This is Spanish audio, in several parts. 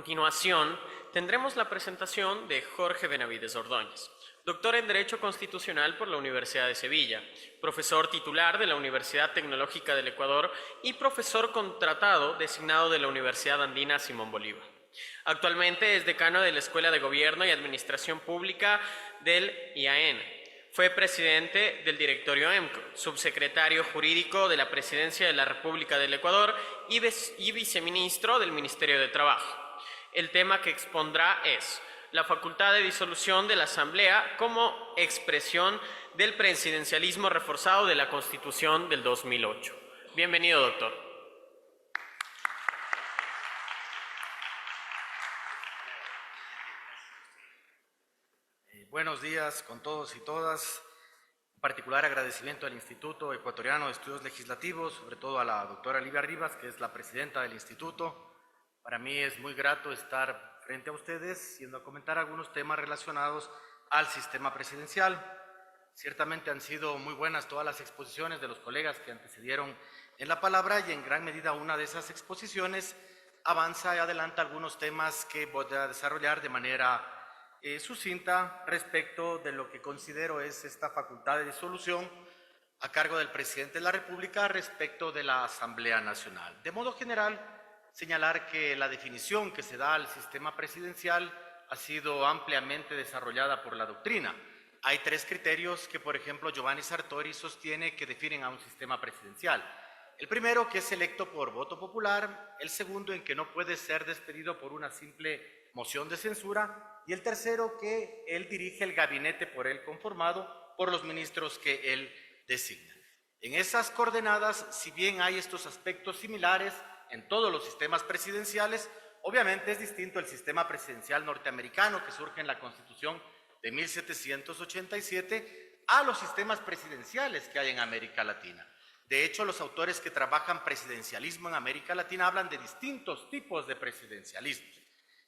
continuación, tendremos la presentación de Jorge Benavides Ordóñez, doctor en Derecho Constitucional por la Universidad de Sevilla, profesor titular de la Universidad Tecnológica del Ecuador y profesor contratado designado de la Universidad Andina Simón Bolívar. Actualmente es decano de la Escuela de Gobierno y Administración Pública del IAN. Fue presidente del directorio EMCO, subsecretario jurídico de la Presidencia de la República del Ecuador y viceministro del Ministerio de Trabajo. El tema que expondrá es la facultad de disolución de la Asamblea como expresión del presidencialismo reforzado de la Constitución del 2008. Bienvenido, doctor. Buenos días con todos y todas. En particular agradecimiento al Instituto Ecuatoriano de Estudios Legislativos, sobre todo a la doctora Livia Rivas, que es la presidenta del instituto. Para mí es muy grato estar frente a ustedes yendo a comentar algunos temas relacionados al sistema presidencial. Ciertamente han sido muy buenas todas las exposiciones de los colegas que antecedieron en la palabra y en gran medida una de esas exposiciones avanza y adelanta algunos temas que voy a desarrollar de manera sucinta respecto de lo que considero es esta facultad de disolución a cargo del presidente de la República respecto de la Asamblea Nacional. De modo general, señalar que la definición que se da al sistema presidencial ha sido ampliamente desarrollada por la doctrina. Hay tres criterios que, por ejemplo, Giovanni Sartori sostiene que definen a un sistema presidencial. El primero, que es electo por voto popular; el segundo, en que no puede ser despedido por una simple moción de censura; y el tercero, que él dirige el gabinete por él conformado por los ministros que él designa. En esas coordenadas, si bien hay estos aspectos similares en todos los sistemas presidenciales, obviamente es distinto el sistema presidencial norteamericano que surge en la Constitución de 1787 a los sistemas presidenciales que hay en América Latina. De hecho, los autores que trabajan presidencialismo en América Latina hablan de distintos tipos de presidencialismos.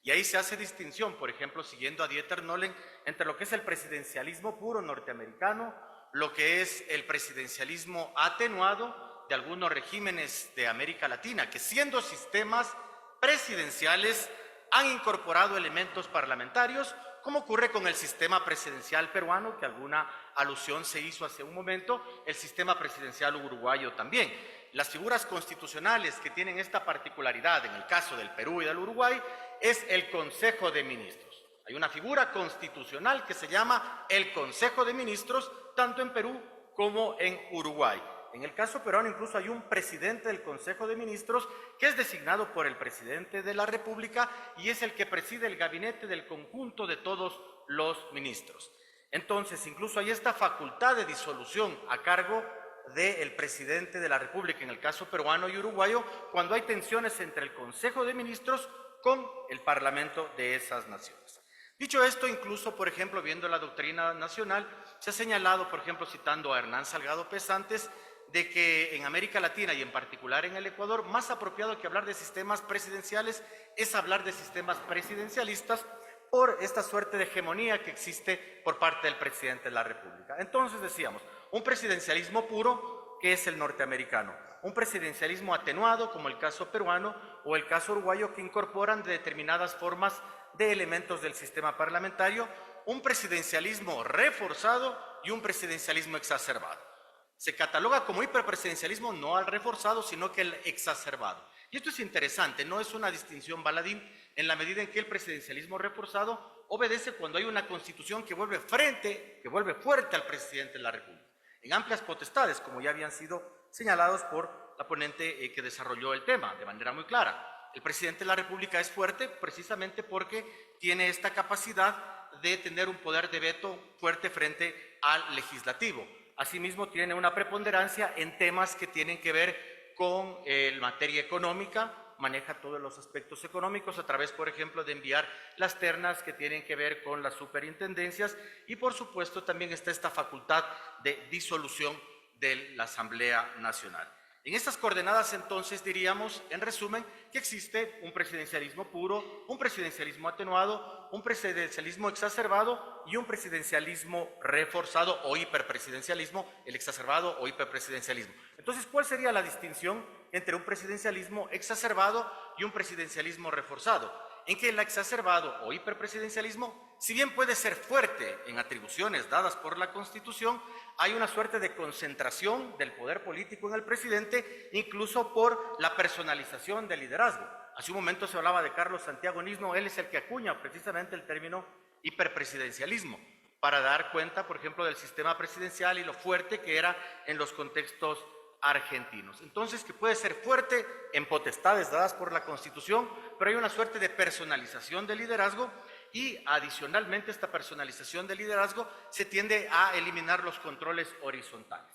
Y ahí se hace distinción, por ejemplo, siguiendo a Dieter Nolen, entre lo que es el presidencialismo puro norteamericano, lo que es el presidencialismo atenuado de algunos regímenes de América Latina, que siendo sistemas presidenciales han incorporado elementos parlamentarios, como ocurre con el sistema presidencial peruano, que alguna alusión se hizo hace un momento, el sistema presidencial uruguayo también. Las figuras constitucionales que tienen esta particularidad en el caso del Perú y del Uruguay es el Consejo de Ministros. Hay una figura constitucional que se llama el Consejo de Ministros, tanto en Perú como en Uruguay. En el caso peruano incluso hay un presidente del Consejo de Ministros que es designado por el presidente de la República y es el que preside el gabinete del conjunto de todos los ministros. Entonces, incluso hay esta facultad de disolución a cargo del presidente de la República, en el caso peruano y uruguayo, cuando hay tensiones entre el Consejo de Ministros con el Parlamento de esas naciones. Dicho esto, incluso, por ejemplo, viendo la doctrina nacional, se ha señalado, por ejemplo, citando a Hernán Salgado Pesantes, de que en América Latina y en particular en el Ecuador, más apropiado que hablar de sistemas presidenciales es hablar de sistemas presidencialistas por esta suerte de hegemonía que existe por parte del presidente de la República. Entonces decíamos, un presidencialismo puro, que es el norteamericano, un presidencialismo atenuado, como el caso peruano o el caso uruguayo, que incorporan determinadas formas de elementos del sistema parlamentario, un presidencialismo reforzado y un presidencialismo exacerbado. Se cataloga como hiperpresidencialismo no al reforzado, sino que el exacerbado. Y esto es interesante, no es una distinción baladín, en la medida en que el presidencialismo reforzado obedece cuando hay una constitución que vuelve fuerte al presidente de la República, en amplias potestades, como ya habían sido señalados por la ponente que desarrolló el tema de manera muy clara. El presidente de la República es fuerte precisamente porque tiene esta capacidad de tener un poder de veto fuerte frente al legislativo. Asimismo, tiene una preponderancia en temas que tienen que ver con materia económica, maneja todos los aspectos económicos a través, por ejemplo, de enviar las ternas que tienen que ver con las superintendencias y, por supuesto, también está esta facultad de disolución de la Asamblea Nacional. En estas coordenadas, entonces, diríamos, en resumen, que existe un presidencialismo puro, un presidencialismo atenuado, un presidencialismo exacerbado y un presidencialismo reforzado o hiperpresidencialismo, el exacerbado o hiperpresidencialismo. Entonces, ¿cuál sería la distinción entre un presidencialismo exacerbado y un presidencialismo reforzado? en que el exacerbado o hiperpresidencialismo, si bien puede ser fuerte en atribuciones dadas por la Constitución, hay una suerte de concentración del poder político en el presidente, incluso por la personalización del liderazgo. Hace un momento se hablaba de Carlos Santiago Nisno, él es el que acuña precisamente el término hiperpresidencialismo, para dar cuenta, por ejemplo, del sistema presidencial y lo fuerte que era en los contextos argentinos. Entonces, que puede ser fuerte en potestades dadas por la Constitución, pero hay una suerte de personalización del liderazgo y adicionalmente esta personalización del liderazgo se tiende a eliminar los controles horizontales.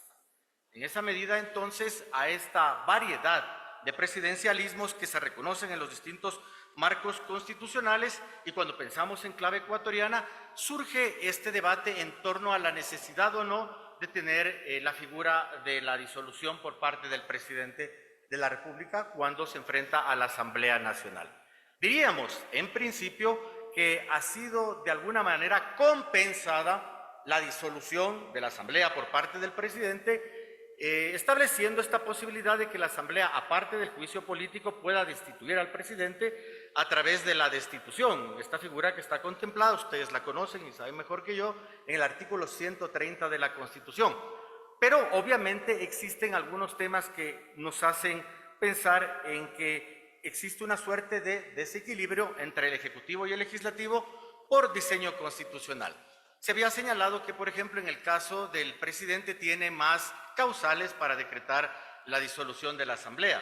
En esa medida, entonces, a esta variedad de presidencialismos que se reconocen en los distintos marcos constitucionales, y cuando pensamos en clave ecuatoriana, surge este debate en torno a la necesidad o no de tener la figura de la disolución por parte del presidente de la República cuando se enfrenta a la Asamblea Nacional. Diríamos, en principio, que ha sido de alguna manera compensada la disolución de la Asamblea por parte del presidente, estableciendo esta posibilidad de que la Asamblea, aparte del juicio político, pueda destituir al presidente a través de la destitución. Esta figura que está contemplada, ustedes la conocen y saben mejor que yo, en el artículo 130 de la Constitución. Pero obviamente existen algunos temas que nos hacen pensar en que existe una suerte de desequilibrio entre el Ejecutivo y el Legislativo por diseño constitucional. Se había señalado que, por ejemplo, en el caso del presidente tiene más causales para decretar la disolución de la Asamblea.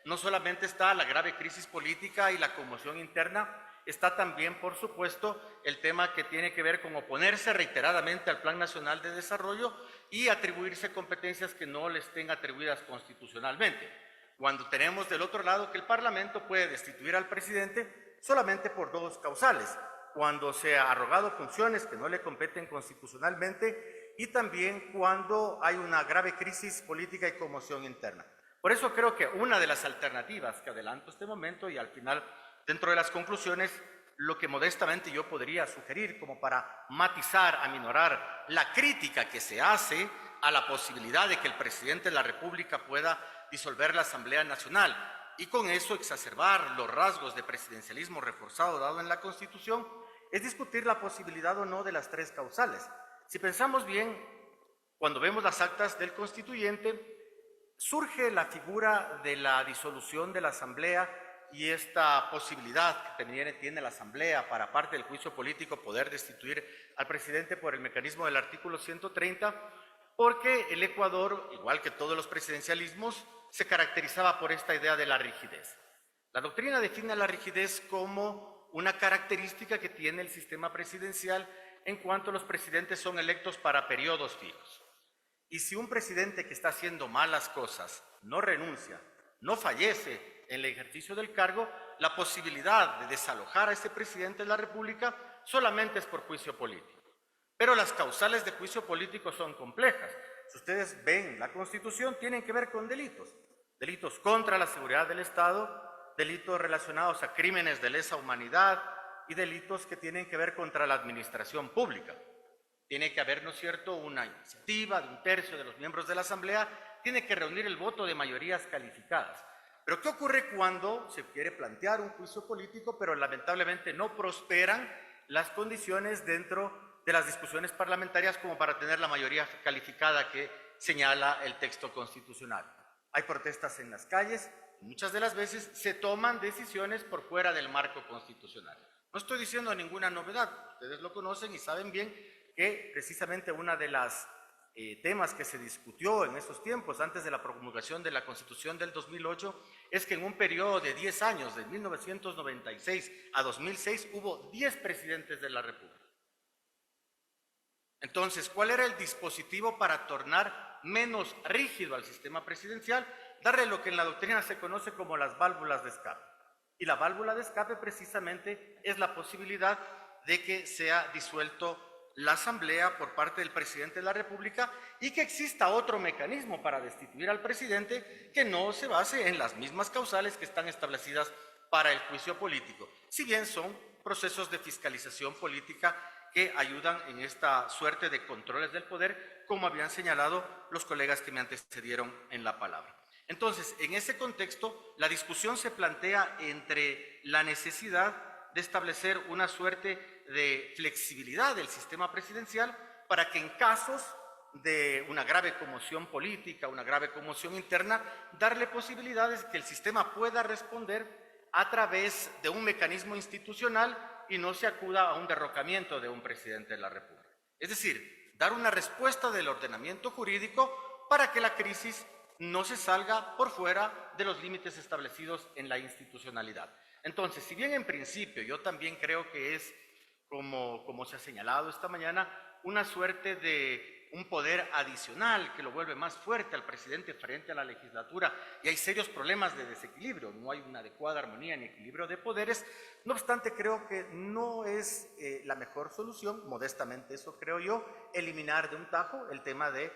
No solamente está la grave crisis política y la conmoción interna, está también, por supuesto, el tema que tiene que ver con oponerse reiteradamente al Plan Nacional de Desarrollo y atribuirse competencias que no le estén atribuidas constitucionalmente. Cuando tenemos del otro lado que el Parlamento puede destituir al presidente solamente por dos causales: cuando se ha arrogado funciones que no le competen constitucionalmente y también cuando hay una grave crisis política y conmoción interna. Por eso creo que una de las alternativas que adelanto este momento y al final, dentro de las conclusiones, lo que modestamente yo podría sugerir como para matizar, aminorar la crítica que se hace a la posibilidad de que el presidente de la República pueda disolver la Asamblea Nacional y con eso exacerbar los rasgos de presidencialismo reforzado dado en la Constitución, es discutir la posibilidad o no de las tres causales. Si pensamos bien, cuando vemos las actas del constituyente, surge la figura de la disolución de la Asamblea y esta posibilidad que tiene la Asamblea para parte del juicio político poder destituir al presidente por el mecanismo del artículo 130, porque el Ecuador, igual que todos los presidencialismos, se caracterizaba por esta idea de la rigidez. La doctrina define la rigidez como una característica que tiene el sistema presidencial en cuanto los presidentes son electos para periodos fijos. Y si un presidente que está haciendo malas cosas no renuncia, no fallece en el ejercicio del cargo, la posibilidad de desalojar a ese presidente de la República solamente es por juicio político. Pero las causales de juicio político son complejas. Si ustedes ven la Constitución, tienen que ver con delitos. Delitos contra la seguridad del Estado, delitos relacionados a crímenes de lesa humanidad y delitos que tienen que ver contra la administración pública. Tiene que haber, ¿no es cierto?, una iniciativa de un tercio de los miembros de la Asamblea, tiene que reunir el voto de mayorías calificadas. Pero ¿qué ocurre cuando se quiere plantear un juicio político, pero lamentablemente no prosperan las condiciones dentro de las discusiones parlamentarias como para tener la mayoría calificada que señala el texto constitucional? Hay protestas en las calles, y muchas de las veces se toman decisiones por fuera del marco constitucional. No estoy diciendo ninguna novedad, ustedes lo conocen y saben bien que precisamente una de las temas que se discutió en estos tiempos, antes de la promulgación de la Constitución del 2008, es que en un periodo de 10 años, de 1996 a 2006, hubo 10 presidentes de la República. Entonces, ¿cuál era el dispositivo para tornar menos rígido al sistema presidencial? Darle lo que en la doctrina se conoce como las válvulas de escape. Y la válvula de escape precisamente es la posibilidad de que sea disuelto la Asamblea por parte del presidente de la República y que exista otro mecanismo para destituir al presidente que no se base en las mismas causales que están establecidas para el juicio político, si bien son procesos de fiscalización política que ayudan en esta suerte de controles del poder, como habían señalado los colegas que me antecedieron en la palabra. Entonces, en ese contexto, la discusión se plantea entre la necesidad de establecer una suerte de flexibilidad del sistema presidencial para que en casos de una grave conmoción política, una grave conmoción interna, darle posibilidades que el sistema pueda responder a través de un mecanismo institucional y no se acuda a un derrocamiento de un presidente de la República. Es decir, dar una respuesta del ordenamiento jurídico para que la crisis no se salga por fuera de los límites establecidos en la institucionalidad. Entonces, si bien en principio yo también creo que es, como se ha señalado esta mañana, una suerte de un poder adicional que lo vuelve más fuerte al presidente frente a la legislatura y hay serios problemas de desequilibrio, no hay una adecuada armonía ni equilibrio de poderes, no obstante creo que no es la mejor solución, modestamente eso creo yo, eliminar de un tajo el tema de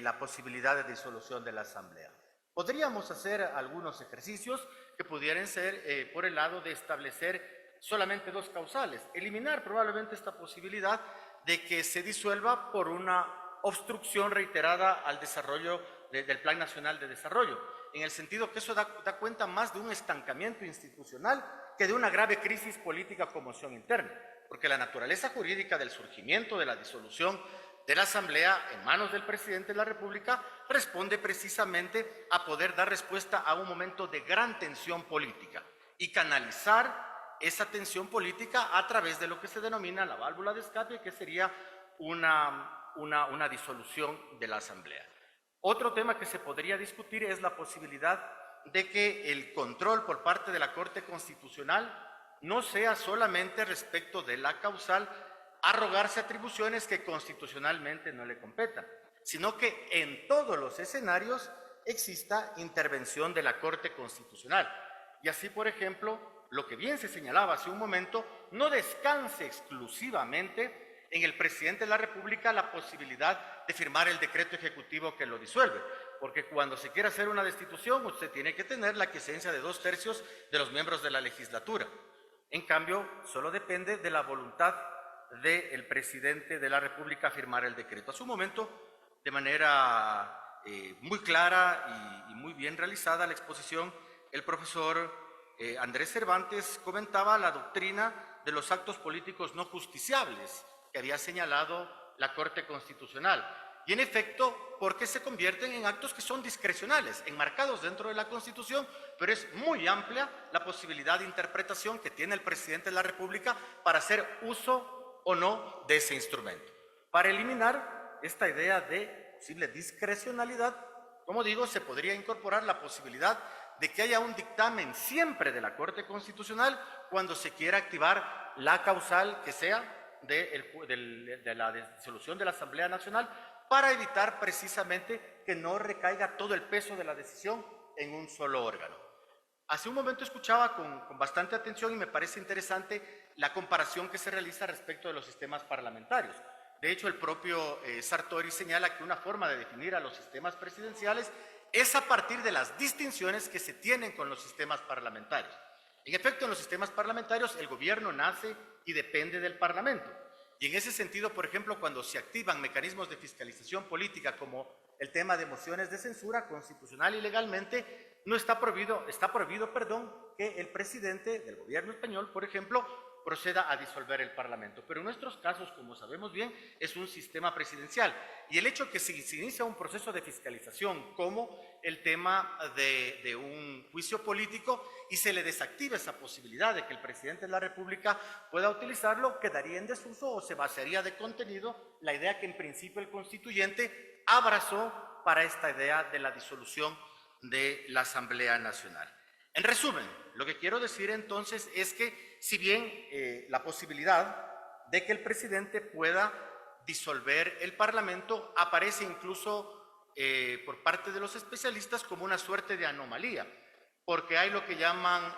la posibilidad de disolución de la Asamblea. Podríamos hacer algunos ejercicios que pudieran ser por el lado de establecer solamente dos causales, eliminar probablemente esta posibilidad de que se disuelva por una obstrucción reiterada al desarrollo del Plan Nacional de Desarrollo, en el sentido que eso da cuenta más de un estancamiento institucional que de una grave crisis política o conmoción interna, porque la naturaleza jurídica del surgimiento de la disolución de la Asamblea en manos del presidente de la República responde precisamente a poder dar respuesta a un momento de gran tensión política y canalizar esa tensión política a través de lo que se denomina la válvula de escape, que sería una disolución de la Asamblea. Otro tema que se podría discutir es la posibilidad de que el control por parte de la Corte Constitucional no sea solamente respecto de la causal arrogarse atribuciones que constitucionalmente no le competan, sino que en todos los escenarios exista intervención de la Corte Constitucional. Y así, por ejemplo, lo que bien se señalaba hace un momento, no descanse exclusivamente en el presidente de la República la posibilidad de firmar el decreto ejecutivo que lo disuelve, porque cuando se quiere hacer una destitución, usted tiene que tener la aquiescencia de 2/3 de los miembros de la legislatura. En cambio, solo depende de la voluntad del presidente de la República firmar el decreto. A su momento, de manera muy clara y muy bien realizada la exposición, el profesor Andrés Cervantes comentaba la doctrina de los actos políticos no justiciables que había señalado la Corte Constitucional. Y en efecto, porque se convierten en actos que son discrecionales, enmarcados dentro de la Constitución, pero es muy amplia la posibilidad de interpretación que tiene el presidente de la República para hacer uso o no de ese instrumento. Para eliminar esta idea de posible discrecionalidad, como digo, se podría incorporar la posibilidad de que haya un dictamen siempre de la Corte Constitucional cuando se quiera activar la causal que sea de la disolución de la Asamblea Nacional, para evitar precisamente que no recaiga todo el peso de la decisión en un solo órgano. Hace un momento escuchaba con bastante atención y me parece interesante la comparación que se realiza respecto de los sistemas parlamentarios. De hecho, el propio Sartori señala que una forma de definir a los sistemas presidenciales es a partir de las distinciones que se tienen con los sistemas parlamentarios. En efecto, en los sistemas parlamentarios el gobierno nace y depende del Parlamento. Y en ese sentido, por ejemplo, cuando se activan mecanismos de fiscalización política como el tema de mociones de censura, constitucional y legalmente, está prohibido, que el presidente del gobierno español, por ejemplo, proceda a disolver el Parlamento. Pero en nuestros casos, como sabemos bien, es un sistema presidencial. Y el hecho que se inicia un proceso de fiscalización, como el tema de un juicio político, y se le desactiva esa posibilidad de que el presidente de la República pueda utilizarlo, quedaría en desuso o se vaciaría de contenido la idea que en principio el constituyente abrazó para esta idea de la disolución de la Asamblea Nacional. En resumen, lo que quiero decir entonces es que si bien la posibilidad de que el presidente pueda disolver el Parlamento aparece incluso por parte de los especialistas como una suerte de anomalía, porque hay lo que llaman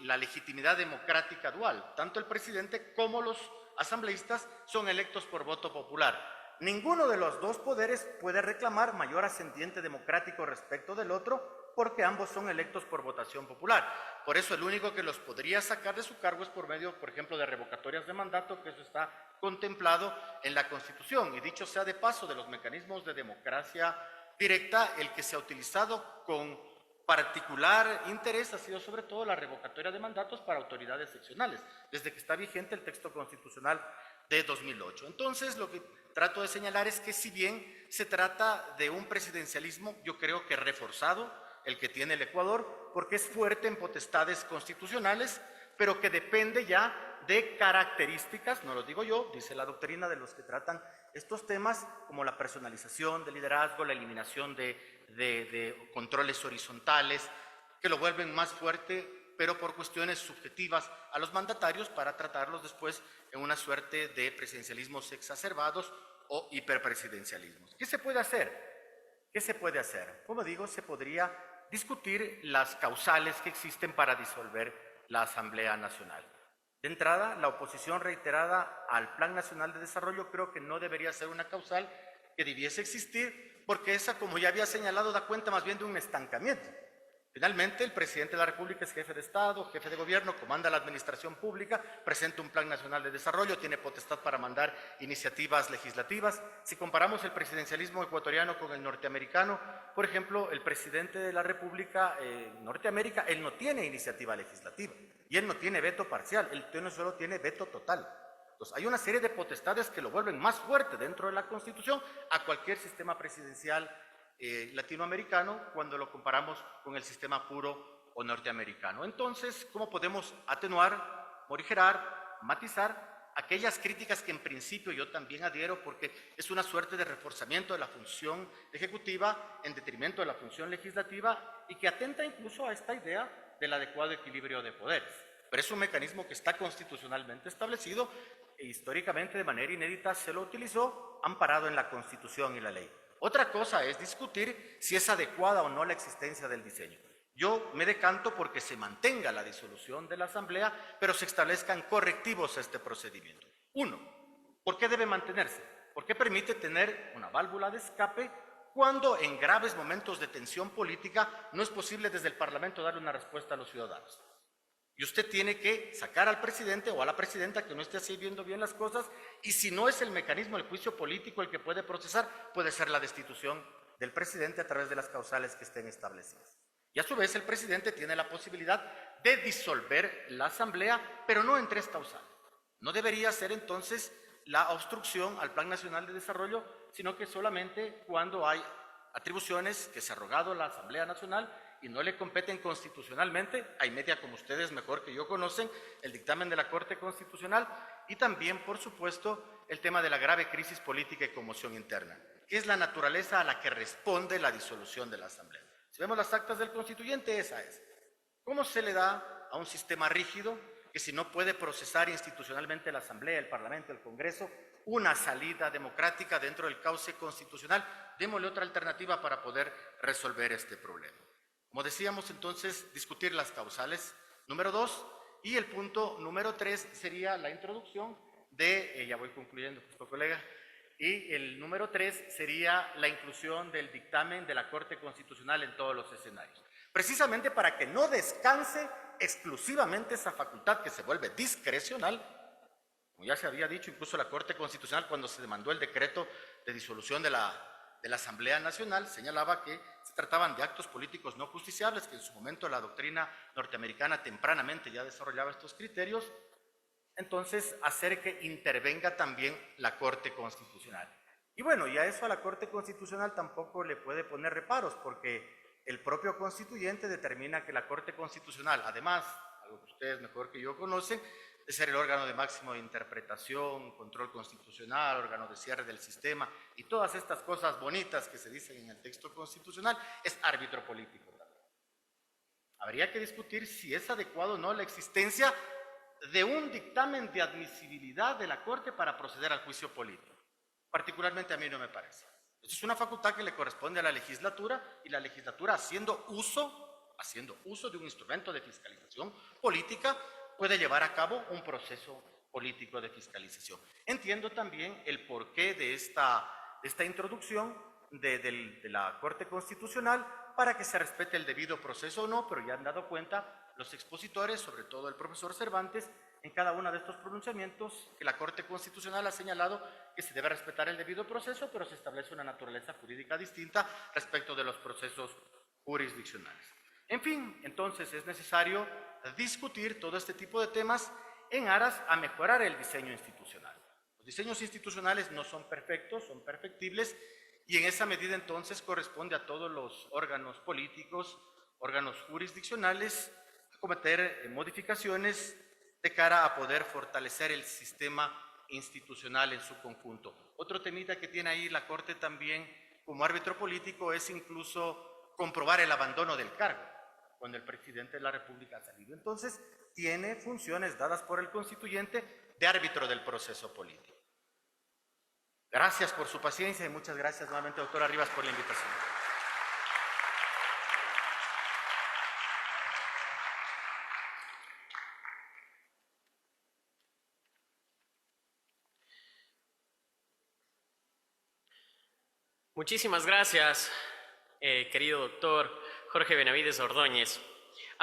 la legitimidad democrática dual. Tanto el presidente como los asambleístas son electos por voto popular. Ninguno de los dos poderes puede reclamar mayor ascendiente democrático respecto del otro, porque ambos son electos por votación popular. Por eso el único que los podría sacar de su cargo es por medio, por ejemplo, de revocatorias de mandato, que eso está contemplado en la Constitución. Y dicho sea de paso, de los mecanismos de democracia directa, el que se ha utilizado con particular interés ha sido sobre todo la revocatoria de mandatos para autoridades seccionales, desde que está vigente el texto constitucional de 2008. Entonces, lo que trato de señalar es que si bien se trata de un presidencialismo, yo creo que reforzado, el que tiene el Ecuador, porque es fuerte en potestades constitucionales, pero que depende ya de características, no lo digo yo, dice la doctrina de los que tratan estos temas, como la personalización del liderazgo, la eliminación de controles horizontales, que lo vuelven más fuerte, pero por cuestiones subjetivas a los mandatarios para tratarlos después en una suerte de presidencialismos exacerbados o hiperpresidencialismos. ¿Qué se puede hacer? ¿Qué se puede hacer? Como digo, se podría discutir las causales que existen para disolver la Asamblea Nacional. De entrada, la oposición reiterada al Plan Nacional de Desarrollo creo que no debería ser una causal que debiese existir, porque esa, como ya había señalado, da cuenta más bien de un estancamiento. Finalmente, el presidente de la República es jefe de Estado, jefe de gobierno, comanda la administración pública, presenta un plan nacional de desarrollo, tiene potestad para mandar iniciativas legislativas. Si comparamos el presidencialismo ecuatoriano con el norteamericano, por ejemplo, el presidente de la República Norteamérica, él no tiene iniciativa legislativa y él no tiene veto parcial, él solo tiene veto total. Entonces, hay una serie de potestades que lo vuelven más fuerte dentro de la Constitución a cualquier sistema presidencial latinoamericano cuando lo comparamos con el sistema puro o norteamericano. Entonces, ¿cómo podemos atenuar, morigerar, matizar aquellas críticas que en principio yo también adhiero, porque es una suerte de reforzamiento de la función ejecutiva en detrimento de la función legislativa y que atenta incluso a esta idea del adecuado equilibrio de poderes? Pero es un mecanismo que está constitucionalmente establecido e históricamente de manera inédita se lo utilizó amparado en la Constitución y la ley. Otra cosa es discutir si es adecuada o no la existencia del diseño. Yo me decanto porque se mantenga la disolución de la Asamblea, pero se establezcan correctivos a este procedimiento. Uno, ¿por qué debe mantenerse? Porque permite tener una válvula de escape cuando en graves momentos de tensión política no es posible desde el Parlamento darle una respuesta a los ciudadanos. Y usted tiene que sacar al presidente o a la presidenta que no esté así viendo bien las cosas, y si no es el mecanismo del juicio político el que puede procesar, puede ser la destitución del presidente a través de las causales que estén establecidas. Y a su vez el presidente tiene la posibilidad de disolver la Asamblea, pero no en tres causales. No debería ser entonces la obstrucción al Plan Nacional de Desarrollo, sino que solamente cuando hay atribuciones que se ha arrogado la Asamblea Nacional y no le competen constitucionalmente, hay media como ustedes mejor que yo conocen, el dictamen de la Corte Constitucional y también, por supuesto, el tema de la grave crisis política y conmoción interna, que es la naturaleza a la que responde la disolución de la Asamblea. Si vemos las actas del constituyente, esa es. ¿Cómo se le da a un sistema rígido que si no puede procesar institucionalmente la Asamblea, el Parlamento, el Congreso, una salida democrática dentro del cauce constitucional? Démosle otra alternativa para poder resolver este problema. Como decíamos, entonces, discutir las causales, número 2, y el punto número 3 sería la introducción de, ya voy concluyendo, justo colega, y el número 3 sería la inclusión del dictamen de la Corte Constitucional en todos los escenarios. Precisamente para que no descanse exclusivamente esa facultad que se vuelve discrecional, como ya se había dicho, incluso la Corte Constitucional cuando se demandó el decreto de disolución de la Asamblea Nacional, señalaba que se trataban de actos políticos no justiciables, que en su momento la doctrina norteamericana tempranamente ya desarrollaba estos criterios, entonces hacer que intervenga también la Corte Constitucional. Y bueno, y a eso a la Corte Constitucional tampoco le puede poner reparos, porque el propio constituyente determina que la Corte Constitucional, además, algo que ustedes mejor que yo conocen, de ser el órgano de máximo interpretación, control constitucional, órgano de cierre del sistema y todas estas cosas bonitas que se dicen en el texto constitucional, es árbitro político también. Habría que discutir si es adecuado o no la existencia de un dictamen de admisibilidad de la Corte para proceder al juicio político. Particularmente a mí no me parece. Eso es una facultad que le corresponde a la legislatura y la legislatura haciendo uso de un instrumento de fiscalización política puede llevar a cabo un proceso político de fiscalización. Entiendo también el porqué de esta introducción de la Corte Constitucional para que se respete el debido proceso o no, pero ya han dado cuenta los expositores, sobre todo el profesor Cervantes, en cada uno de estos pronunciamientos que la Corte Constitucional ha señalado que se debe respetar el debido proceso, pero se establece una naturaleza jurídica distinta respecto de los procesos jurisdiccionales. En fin, entonces es necesario discutir todo este tipo de temas en aras a mejorar el diseño institucional. Los diseños institucionales no son perfectos, son perfectibles, y en esa medida entonces corresponde a todos los órganos políticos, órganos jurisdiccionales, cometer modificaciones de cara a poder fortalecer el sistema institucional en su conjunto. Otro temita que tiene ahí la Corte también como árbitro político es incluso comprobar el abandono del cargo cuando el presidente de la República ha salido. Entonces, tiene funciones dadas por el constituyente de árbitro del proceso político. Gracias por su paciencia y muchas gracias nuevamente, doctora Rivas, por la invitación. Muchísimas gracias, querido doctor Jorge Benavides Ordóñez.